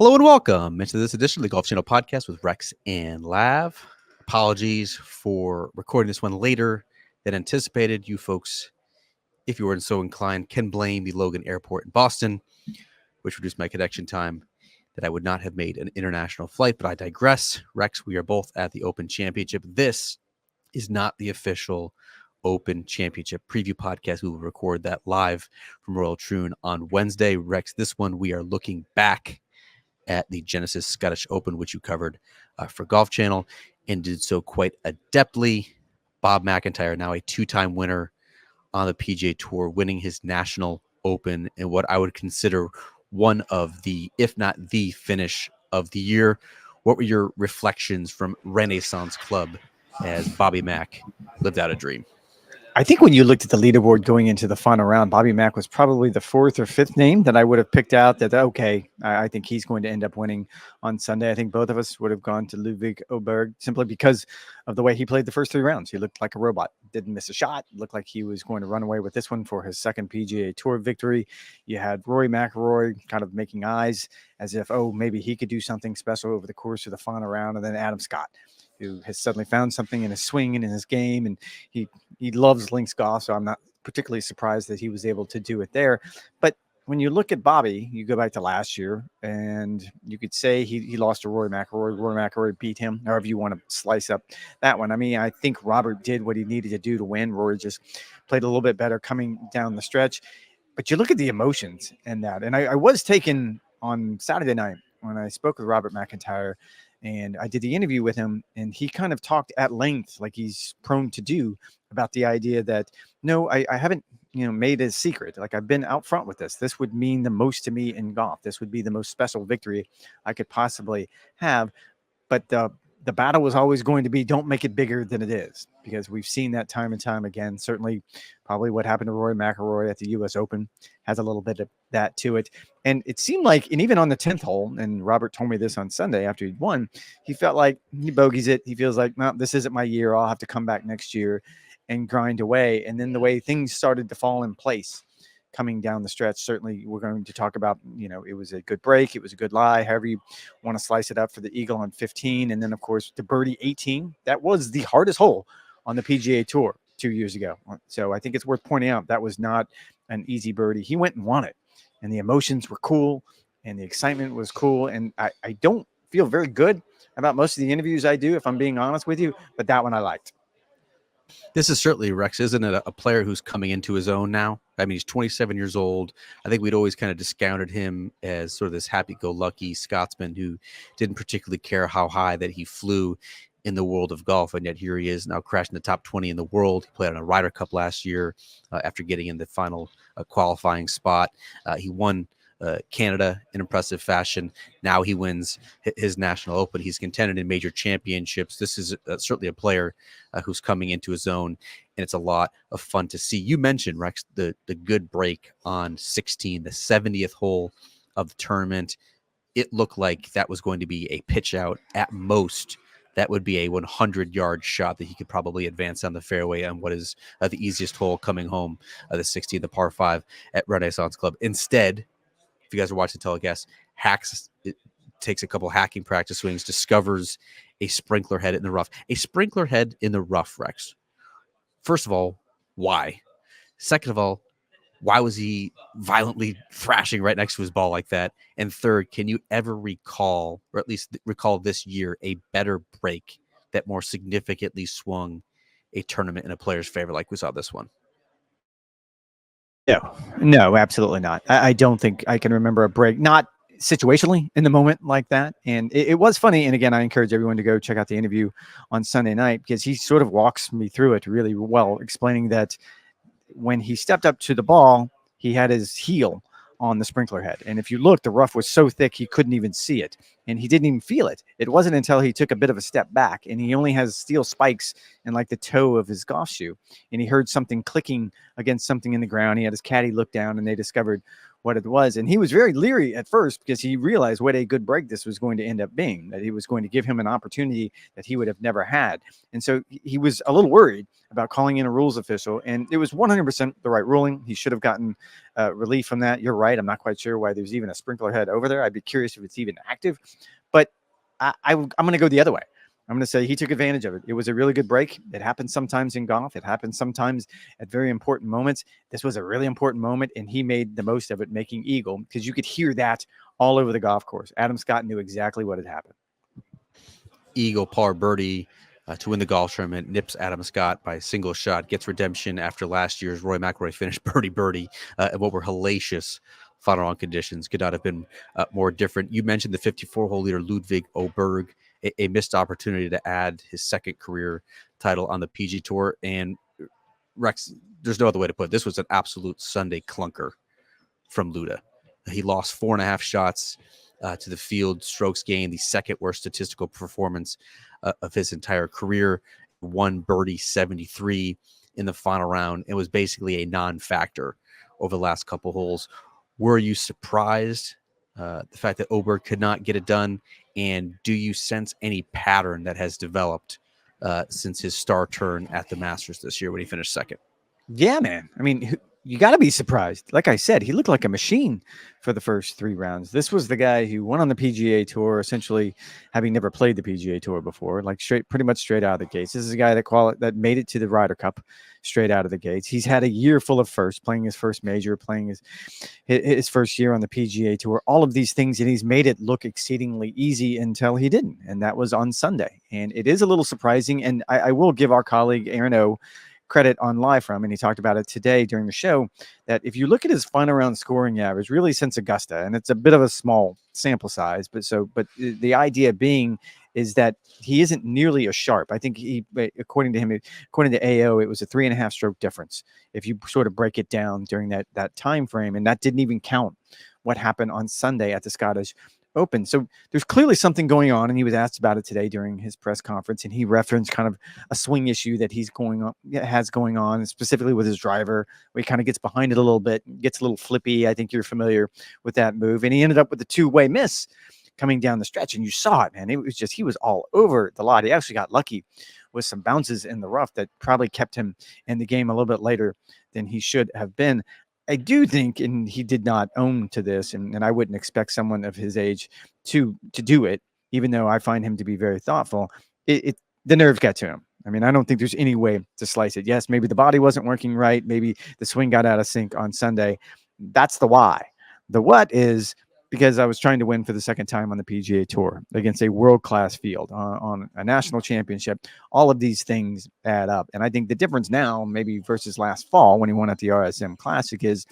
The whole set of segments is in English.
Hello and welcome into this edition of the Golf Channel podcast with Rex and Lav. Apologies for recording this one later than anticipated. You folks, if you weren't so inclined, can blame the Logan Airport in Boston, which reduced my connection time that I would not have made an international flight, but I digress. Rex, we are both at the Open Championship. This is not the official Open Championship preview podcast. We will record that live from Royal Troon on Wednesday. Rex, this one we are looking back at the Genesis Scottish Open, which you covered for Golf Channel and did so quite adeptly. Bob MacIntyre, now a two-time winner on the PGA Tour, winning his National Open in what I would consider one of the, if not the finish of the year. What were your reflections from Renaissance Club as Bobby Mack lived out a dream? I think when you looked at the leaderboard going into the final round, Bobby Mack was probably the fourth or fifth name that I would have picked out that, okay, I think he's going to end up winning on Sunday. I think both of us would have gone to Ludvig Aberg simply because of the way he played the first three rounds. He looked like a robot, didn't miss a shot, looked like he was going to run away with this one for his second PGA Tour victory. You had Rory McIlroy kind of making eyes as if, oh, maybe he could do something special over the course of the final round, and then Adam Scott, who has suddenly found something in his swing and in his game, and he loves links golf, so I'm not particularly surprised that he was able to do it there. But when you look at Bobby, you go back to last year, and you could say he lost to Rory McIlroy. Rory McIlroy beat him, however you want to slice up that one. I mean, I think Robert did what he needed to do to win. Rory just played a little bit better coming down the stretch. But you look at the emotions in that, and I was taken on Saturday night when I spoke with Robert McIntyre, and I did the interview with him, and he kind of talked at length, like he's prone to do, about the idea that, no, I haven't, made a secret. Like, I've been out front with this. This would mean the most to me in golf. This would be the most special victory I could possibly have. But the battle was always going to be, don't make it bigger than it is, because we've seen that time and time again. Certainly probably what happened to Rory McIlroy at the US Open has a little bit of that to it. And it seemed like, and even on the 10th hole, and Robert told me this on Sunday after he'd won, he felt like he bogeys it. He feels like, no, this isn't my year. I'll have to come back next year and grind away. And then the way things started to fall in place coming down the stretch, certainly we're going to talk about, it was a good break. It was a good lie, however you want to slice it up, for the eagle on 15. And then, of course, the birdie 18. That was the hardest hole on the PGA Tour 2 years ago. So I think it's worth pointing out that was not an easy birdie. He went and won it, and the emotions were cool, and the excitement was cool. And I don't feel very good about most of the interviews I do, if I'm being honest with you, but that one I liked. This is certainly, Rex, isn't it, a player who's coming into his own now? I mean, he's 27 years old. I think we'd always kind of discounted him as sort of this happy-go-lucky Scotsman who didn't particularly care how high that he flew in the world of golf, and yet here he is now crashing the top 20 in the world. He played on a Ryder Cup last year after getting in the final qualifying spot. He won Canada in impressive fashion. Now he wins his National Open. He's contended in major championships. This is certainly a player who's coming into his own, and it's a lot of fun to see. You mentioned, Rex, the good break on 16, the 70th hole of the tournament. It looked like that was going to be a pitch out at most. That would be a 100-yard shot that he could probably advance down the fairway on what is the easiest hole coming home, the 16, the par 5 at Renaissance Club. Instead, if you guys are watching the telecast, takes a couple hacking practice swings, discovers a sprinkler head in the rough. A sprinkler head in the rough, Rex. First of all, why? Second of all, why was he violently thrashing right next to his ball like that? And third, can you ever recall, or at least recall this year, a better break that more significantly swung a tournament in a player's favor like we saw this one? No, absolutely not. I don't think I can remember a break, not situationally in the moment like that. And it was funny. And again, I encourage everyone to go check out the interview on Sunday night, because he sort of walks me through it really well, explaining that when he stepped up to the ball, he had his heel on the sprinkler head. And if you look, the rough was so thick, he couldn't even see it. And he didn't even feel it. It wasn't until he took a bit of a step back, and he only has steel spikes in like the toe of his golf shoe. And he heard something clicking against something in the ground. He had his caddy look down, and they discovered what it was. And he was very leery at first because he realized what a good break this was going to end up being, that he was going to give him an opportunity that he would have never had. And so he was a little worried about calling in a rules official, and it was 100% the right ruling. He should have gotten relief from that. You're right. I'm not quite sure why there's even a sprinkler head over there. I'd be curious if it's even active, but I'm going to go the other way. I'm going to say he took advantage of it. It was a really good break. It happens sometimes in golf. It happens sometimes at very important moments. This was a really important moment, and he made the most of it, making eagle, because you could hear that all over the golf course. Adam Scott knew exactly what had happened. Eagle, par, birdie to win the golf tournament, nips Adam Scott by a single shot, gets redemption after last year's Rory McIlroy finished birdie and what were hellacious final round conditions. Could not have been more different. You mentioned the 54-hole leader, Ludvig Aberg, a missed opportunity to add his second career title on the PG Tour. And Rex, there's no other way to put it. This was an absolute Sunday clunker from Luda. He lost 4.5 shots to the field strokes gained, the second worst statistical performance of his entire career. One birdie 73 in the final round. It was basically a non-factor over the last couple holes. Were you surprised the fact that Oberg could not get it done? And do you sense any pattern that has developed since his star turn at the Masters this year when he finished second? Yeah, man. I mean, you got to be surprised. Like I said, he looked like a machine for the first 3 rounds. This was the guy who went on the PGA Tour, essentially having never played the PGA Tour before, like pretty much straight out of the gates. This is a guy that made it to the Ryder Cup straight out of the gates. He's had a year full of firsts, playing his first major, playing his first year on the PGA Tour, all of these things, and he's made it look exceedingly easy until he didn't, and that was on Sunday. And it is a little surprising, and I will give our colleague Aaron O credit on live from, and he talked about it today during the show, that if you look at his final round scoring average, really since Augusta, and it's a bit of a small sample size, but the idea being is that he isn't nearly as sharp. I think according to AO, it was a 3.5 stroke difference if you sort of break it down during that time frame, and that didn't even count what happened on Sunday at the Scottish Open. So there's clearly something going on, and he was asked about it today during his press conference, and he referenced kind of a swing issue that has going on, specifically with his driver, where he kind of gets behind it a little bit, gets a little flippy. I think you're familiar with that move, and he ended up with a 2-way miss coming down the stretch, and you saw it, man. It was just, he was all over the lot. He actually got lucky with some bounces in the rough that probably kept him in the game a little bit later than he should have been. I do think, and he did not own to this, and I wouldn't expect someone of his age to do it, even though I find him to be very thoughtful. The nerves got to him. I mean, I don't think there's any way to slice it. Yes, maybe the body wasn't working right. Maybe the swing got out of sync on Sunday. That's the why. The what is because I was trying to win for the second time on the PGA Tour against a world-class field on a national championship. All of these things add up. And I think the difference now, maybe versus last fall when he won at the RSM Classic, is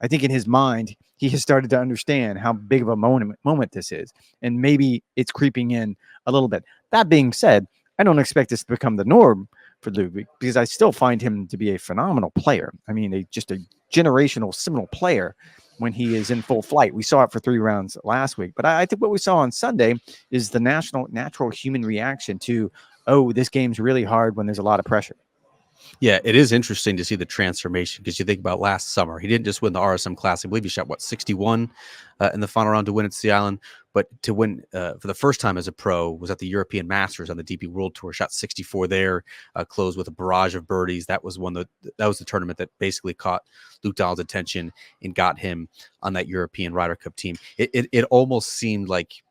I think in his mind, he has started to understand how big of a moment this is. And maybe it's creeping in a little bit. That being said, I don't expect this to become the norm for Ludvig, because I still find him to be a phenomenal player. I mean, just a generational, seminal player when he is in full flight. We saw it for 3 rounds last week. But I think what we saw on Sunday is the natural human reaction to, oh, this game's really hard when there's a lot of pressure. Yeah, it is interesting to see the transformation, because you think about last summer, he didn't just win the RSM Classic. I believe he shot, 61 in the final round to win at Sea Island, but to win for the first time as a pro was at the European Masters on the DP World Tour, shot 64 there, closed with a barrage of birdies. That was the tournament that basically caught Luke Donald's attention and got him on that European Ryder Cup team. It almost seemed like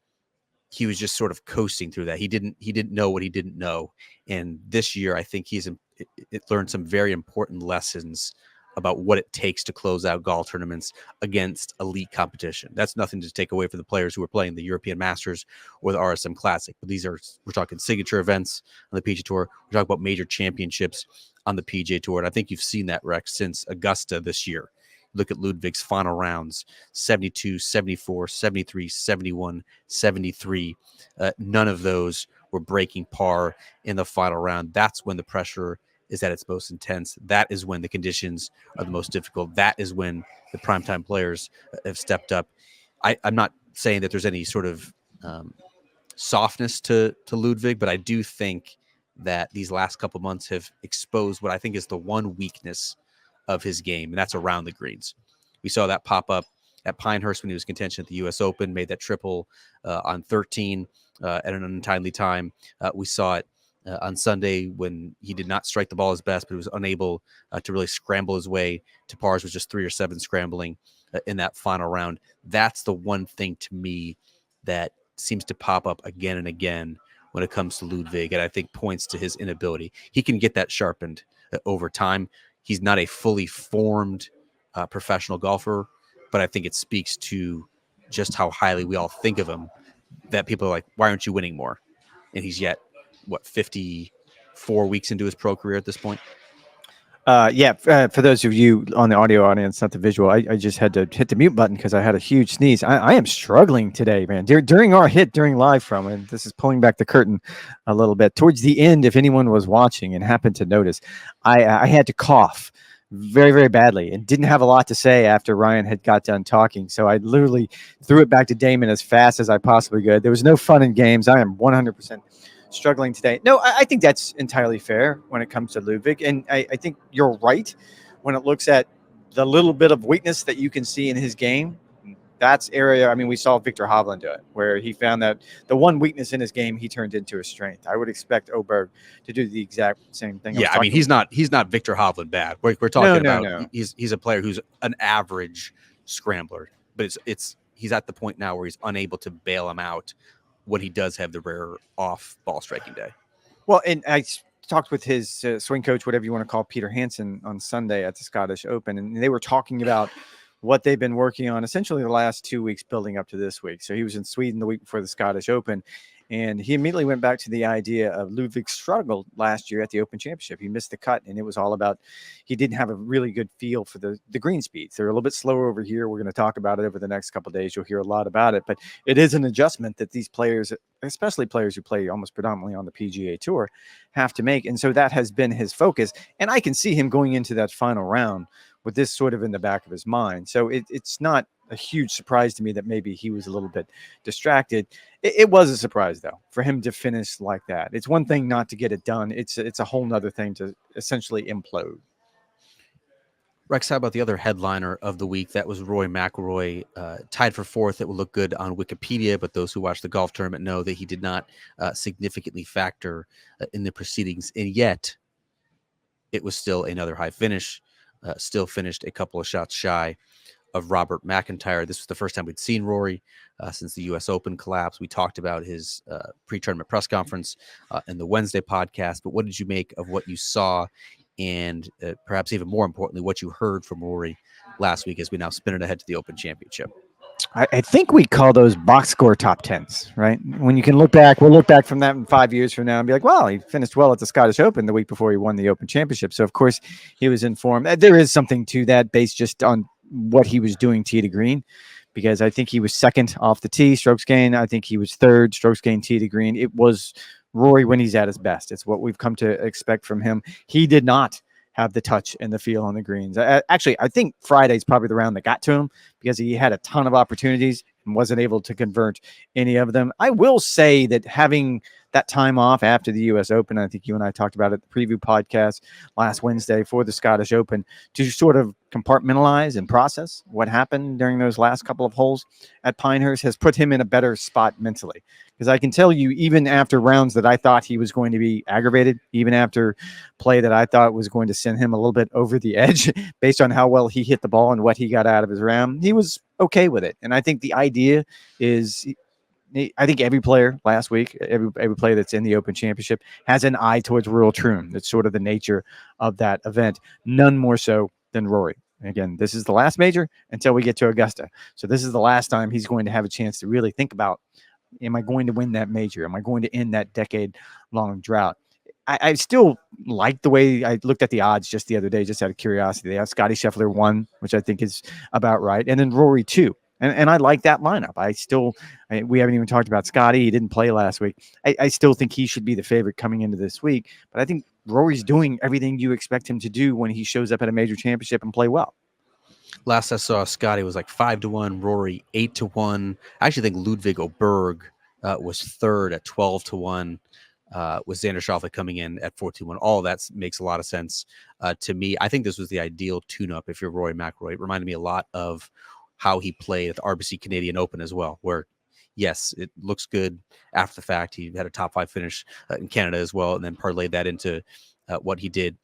he was just sort of coasting through that. He didn't know what he didn't know. And this year, I think he's learned some very important lessons about what it takes to close out golf tournaments against elite competition. That's nothing to take away from the players who are playing the European Masters or the RSM Classic. But we're talking signature events on the PGA Tour. We're talking about major championships on the PGA Tour. And I think you've seen that, Rex, since Augusta this year. Look at Ludvig's final rounds: 72, 74, 73, 71, 73. None of those were breaking par in the final round. That's when the pressure is at its most intense. That is when the conditions are the most difficult. That is when the primetime players have stepped up. I'm not saying that there's any sort of softness to Ludvig, but I do think that these last couple months have exposed what I think is the one weakness of his game, and that's around the greens. We saw that pop up at Pinehurst when he was contention at the U.S. Open, made that triple on 13 at an untimely time. We saw it on Sunday when he did not strike the ball his best, but he was unable to really scramble his way to pars with just 3 or 7 scrambling in that final round. That's the one thing to me that seems to pop up again and again when it comes to Ludvig, and I think points to his inability. He can get that sharpened over time. He's not a fully formed professional golfer, but I think it speaks to just how highly we all think of him, that people are like, why aren't you winning more? And he's yet, 54 weeks into his pro career at this point? For those of you on the audio audience, not the visual, I just had to hit the mute button because I had a huge sneeze. I am struggling today, man. During our hit, during live from, and this is pulling back the curtain a little bit. Towards the end, if anyone was watching and happened to notice, I had to cough very, very badly and didn't have a lot to say after Ryan had got done talking. So I literally threw it back to Damon as fast as I possibly could. There was no fun in games. I am 100% struggling today. No, I think that's entirely fair when it comes to Ludvig. And I think you're right when it looks at the little bit of weakness that you can see in his game. That's area. I mean, we saw Victor Hovland do it, where he found that the one weakness in his game he turned into a strength. I would expect Aberg to do the exact same thing. Yeah, I mean, he's not Victor Hovland bad. We're talking about no. He's a player who's an average scrambler, but he's at the point now where he's unable to bail him out when he does have the rare off ball striking day. Well, and I talked with his swing coach, whatever you want to call Peter Hansen, on Sunday at the Scottish Open, and they were talking about what they've been working on essentially the last 2 weeks building up to this week. So he was in Sweden the week before the Scottish Open, and he immediately went back to the idea of Ludvig struggled last year at the Open Championship. He missed the cut, and it was all about he didn't have a really good feel for the green speeds. They're a little bit slower over here. We're going to talk about it over the next couple of days. You'll hear a lot about it, but it is an adjustment that these players, especially players who play almost predominantly on the PGA Tour, have to make. And so that has been his focus. And I can see him going into that final round with this sort of in the back of his mind. So it's not a huge surprise to me that maybe he was a little bit distracted. It was a surprise, though, for him to finish like that. It's one thing not to get it done. It's a whole nother thing to essentially implode. Rex, how about the other headliner of the week? That was Rory McIlroy, tied for 4th. It will look good on Wikipedia, but those who watch the golf tournament know that he did not significantly factor in the proceedings. And yet, it was still another high finish, still finished a couple of shots shy of Robert McIntyre. This was the first time we'd seen Rory since the U.S. Open collapse. We talked about his pre-tournament press conference in the Wednesday podcast, but what did you make of what you saw and perhaps even more importantly, what you heard from Rory last week as we now spin it ahead to the Open Championship? I think we call those box score top 10s, right? When you can look back, we'll look back from that in 5 years from now and be like, well, he finished well at the Scottish Open the week before he won the Open Championship. So, of course, he was in form. There is something to that based just on what he was doing tee to green, because I think he was second off the tee, strokes gain. I think he was third, strokes gain, tee to green. It was Rory when he's at his best. It's what we've come to expect from him. He did not have the touch and the feel on the greens. Actually, I think Friday's probably the round that got to him because he had a ton of opportunities and wasn't able to convert any of them. I will say that having that time off after the U.S. Open, I think you and I talked about it, the preview podcast last Wednesday for the Scottish Open, to sort of compartmentalize and process what happened during those last couple of holes at Pinehurst has put him in a better spot mentally. Because I can tell you, even after rounds that I thought he was going to be aggravated, even after play that I thought was going to send him a little bit over the edge based on how well he hit the ball and what he got out of his round, he was okay with it. And I think the idea is, I think every player last week, every player that's in the Open Championship has an eye towards Royal Troon. That's sort of the nature of that event. None more so than Rory. Again, this is the last major until we get to Augusta. So this is the last time he's going to have a chance to really think about, am I going to win that major? Am I going to end that decade-long drought? I still like the way I looked at the odds just the other day, just out of curiosity. They have Scotty Scheffler 1, which I think is about right, and then Rory 2. And I like that lineup. We haven't even talked about Scotty. He didn't play last week. I still think he should be the favorite coming into this week. But I think Rory's doing everything you expect him to do when he shows up at a major championship and play well. Last I saw, Scotty was like 5-1, Rory 8-1. I actually think Ludvig Aberg was third at 12-1. With Xander Schauffele coming in at 14-1. All of that makes a lot of sense to me. I think this was the ideal tune-up if you're Rory McIlroy. It reminded me a lot of how he played at the RBC Canadian Open as well, where yes, it looks good after the fact. He had a top 5 finish in Canada as well, and then parlayed that into what he did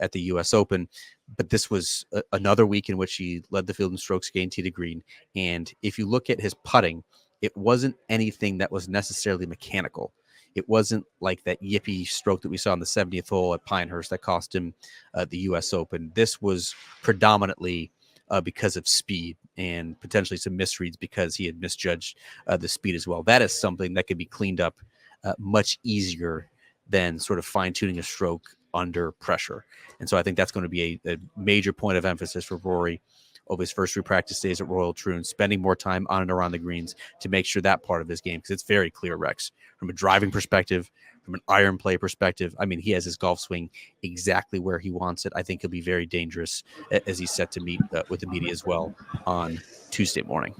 at the U.S. Open. But this was another week in which he led the field in strokes gained tee to green. And if you look at his putting, it wasn't anything that was necessarily mechanical. It wasn't like that yippee stroke that we saw on the 70th hole at Pinehurst that cost him the U.S. Open. This was predominantly because of speed and potentially some misreads because he had misjudged the speed as well. That is something that could be cleaned up much easier than sort of fine-tuning a stroke under pressure. And so I think that's going to be a major point of emphasis for Rory over his first 3 practice days at Royal Troon, spending more time on and around the greens to make sure that part of his game, because it's very clear, Rex, from a driving perspective, from an iron play perspective. I mean, he has his golf swing exactly where he wants it. I think he'll be very dangerous as he's set to meet with the media as well on Tuesday morning.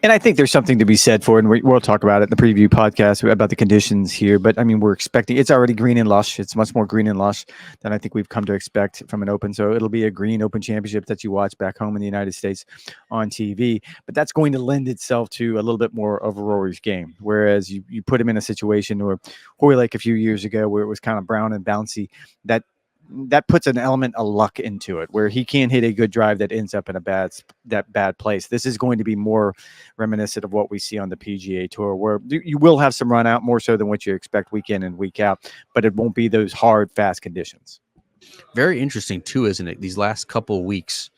And I think there's something to be said for, and we'll talk about it in the preview podcast about the conditions here. But I mean, we're expecting it's already green and lush. It's much more green and lush than I think we've come to expect from an Open. So it'll be a green Open Championship that you watch back home in the United States on TV. But that's going to lend itself to a little bit more of Rory's game. Whereas you put him in a situation where Hoylake a few years ago, where it was kind of brown and bouncy, that puts an element of luck into it, where he can't hit a good drive that ends up in a bad place. This is going to be more reminiscent of what we see on the PGA Tour, where you will have some run out more so than what you expect week in and week out, but it won't be those hard, fast conditions. Very interesting too, isn't it? These last couple of weeks,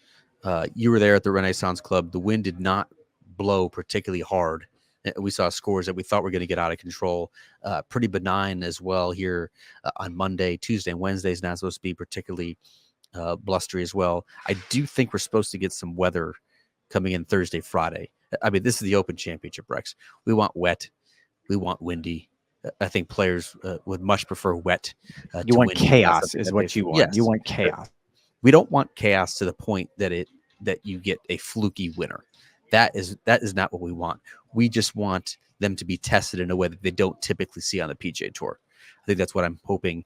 you were there at the Renaissance Club. The wind did not blow particularly hard. We saw scores that we thought were going to get out of control. Pretty benign as well here on Monday. Tuesday and Wednesday is not supposed to be particularly blustery as well. I do think we're supposed to get some weather coming in Thursday, Friday. I mean, this is the Open Championship, Rex. We want wet. We want windy. I think players would much prefer wet. You want chaos is what you want. Yes. You want chaos. We don't want chaos to the point that you get a fluky winner. That is not what we want. We just want them to be tested in a way that they don't typically see on the PGA Tour. I think that's what I'm hoping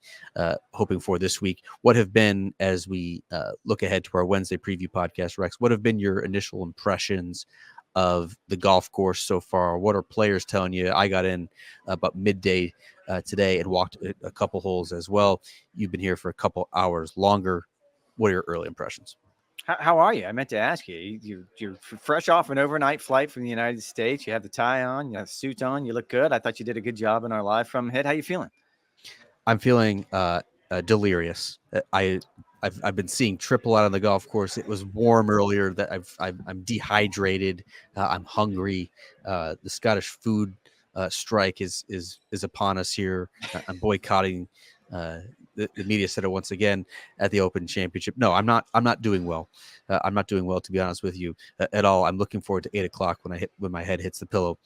for this week. What have been, as we look ahead to our Wednesday preview podcast, Rex, what have been your initial impressions of the golf course so far? What are players telling you? I got in about midday today and walked a couple holes as well. You've been here for a couple hours longer. What are your early impressions? How are you? I meant to ask you. You're fresh off an overnight flight from the United States. You have the tie on, you have the suit on. You look good. I thought you did a good job in our live from Hit. How you feeling? I'm feeling delirious. I've been seeing triple out on the golf course. It was warm earlier. That I'm dehydrated. I'm hungry. The Scottish food strike is upon us here. I'm boycotting the media center once again at the Open Championship. No, I'm not doing well. I'm not doing well, to be honest with you, at all. I'm looking forward to 8 o'clock when my head hits the pillow,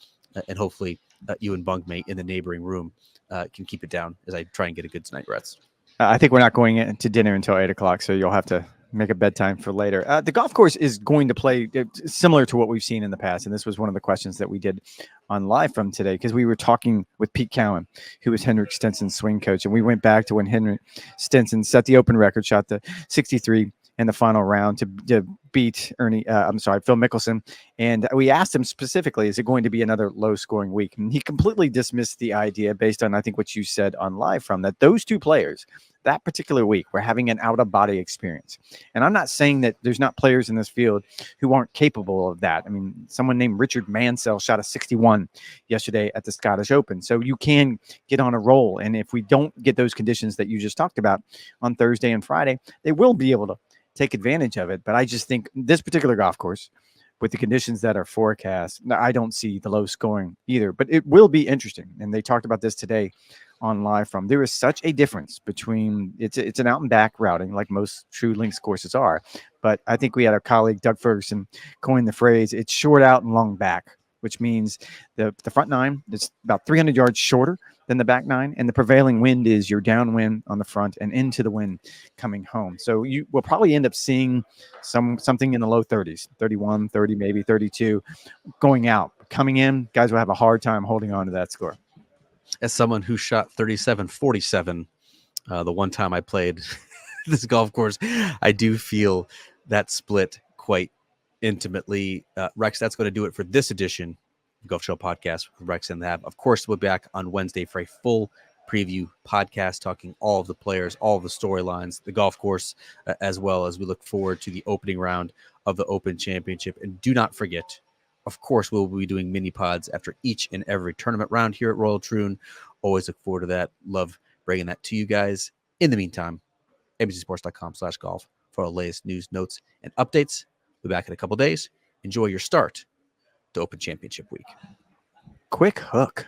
and hopefully you and bunkmate in the neighboring room can keep it down as I try and get a good night's rest. I think we're not going to dinner until 8 o'clock, so you'll have to make a bedtime for later. The golf course is going to play similar to what we've seen in the past. And this was one of the questions that we did on live from today, because we were talking with Pete Cowan, who was Henrik Stenson's swing coach. And we went back to when Henrik Stenson set the Open record, shot the 63 in the final round to beat Phil Mickelson. And we asked him specifically, is it going to be another low scoring week? And he completely dismissed the idea based on, I think, what you said on live from that those two players that particular week were having an out of body experience. And I'm not saying that there's not players in this field who aren't capable of that. I mean, someone named Richard Mansell shot a 61 yesterday at the Scottish Open. So you can get on a roll. And if we don't get those conditions that you just talked about on Thursday and Friday, they will be able to take advantage of it. But I just think this particular golf course, with the conditions that are forecast, I don't see the low scoring either, but it will be interesting. And they talked about this today on live from. There is such a difference between it's an out and back routing, like most true links courses are. But I think we had our colleague Doug Ferguson coin the phrase, it's short out and long back, which means the front nine is about 300 yards shorter than the back nine, and the prevailing wind is your downwind on the front and into the wind coming home. So you will probably end up seeing something in the low 30s, 31, 30, maybe 32 going out. Coming in, guys will have a hard time holding on to that score. As someone who shot 37-47 the one time I played this golf course, I do feel that split quite intimately. Rex, that's going to do it for this edition of Golf Show Podcast with Rex and the Hab. Of course, we'll be back on Wednesday for a full preview podcast talking all of the players, all of the storylines, the golf course, as well as we look forward to the opening round of the Open Championship. And do not forget, of course, we'll be doing mini pods after each and every tournament round here at Royal Troon. Always look forward to that. Love bringing that to you guys. In the meantime, NBCSports.com/golf for our latest news, notes, and updates. We'll be back in a couple days. Enjoy your start to Open Championship week. Quick hook.